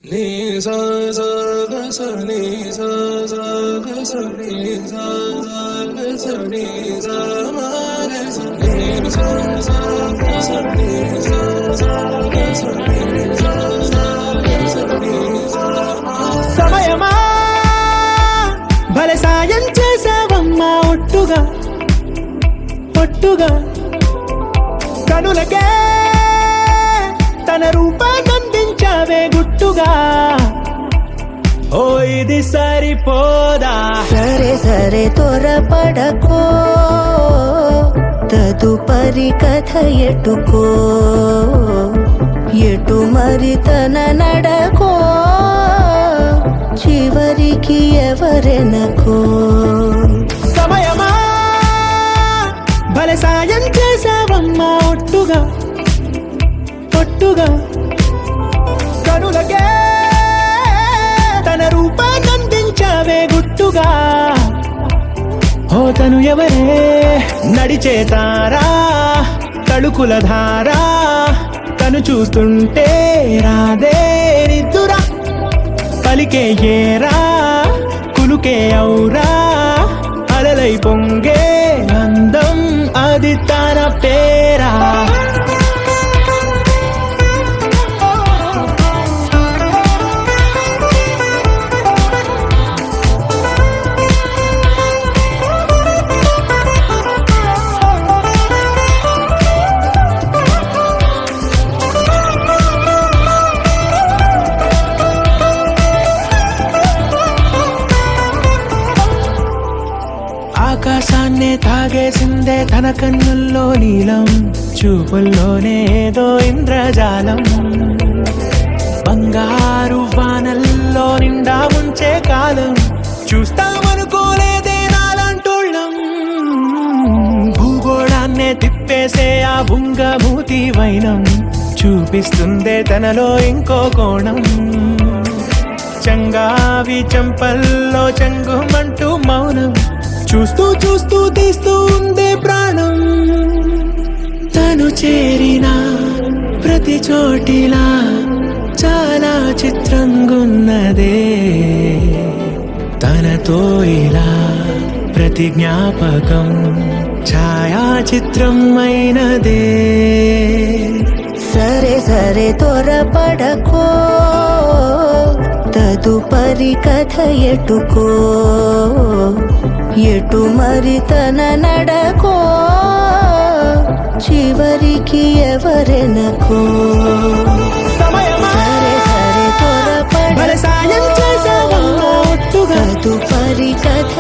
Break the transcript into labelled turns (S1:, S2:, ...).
S1: నీ సా సా గ స నీ సా సా గ స నీ సా సా గ స నీ సా మా గ స నీ సా సా గ స నీ సా సా గ స నీ సా సా గ స నీ సా మా.
S2: సమయమా భలే సాయం చేసావమ్మా ఒట్టుగా ఒట్టుగా కనులకే తన రూపాన్నందించావే గుట్టుగా. ఓ ఇది సరిపోదా,
S3: సరే సరే త్వరపడకో, తదుపరి కథ ఎటుకో, ఎటు మరి తన నడకో, చివరికి ఎవరెనకో.
S2: సమయమా భలే సాయం చేసావమ్మా ఒట్టుగా ఒట్టుగా కనులకే తన రూపాన్నందించావే గుట్టుగా. ఓ తను ఎవరే నడిచే తారా, తళుకుల ధారా, తను చూస్తుంటే రాదే నిద్దురా, పలికే ఏరా కులుకే ఔరా, అలలై పొంగే అందం అది తన పేరా. ఆకాశాన్నే తాగేసిందే తన కన్నుల్లో నీలం, చూపుల్లోనే ఏదో ఇంద్రజాలం, బంగారు వానల్లో నిండా ఉంచే కాలం, చూస్తామనుకోలేదే నాలంటోళ్ళం. భూగోళాన్నే తిప్పేసే ఆ బుంగమూతి వైనం, చూపిస్తుందే తనలో ఇంకో కోణం, చంగావి చంపల్లో చంగుమంటూ మౌనం, చూస్తూ చూస్తూ తీస్తూ ఉందే ప్రాణం. తను చేరిన ప్రతి చోటిలా చాలా చిత్రంగున్నదే, తనతో ఇలా ప్రతి జ్ఞాపకం ఛాయాచిత్రం అయినదే.
S3: సరే సరే త్వరపడకో, తదుపరి కథ ఎటుకో, ఎటు మరి తన నడకో, చివరికి ఎవరెనకో.
S2: సమయమా
S3: సరే సరే
S2: భలే సాయం చేసావమ్మా
S3: త్వరపడకో,
S2: ఒట్టుగా
S3: తదుపరి కథ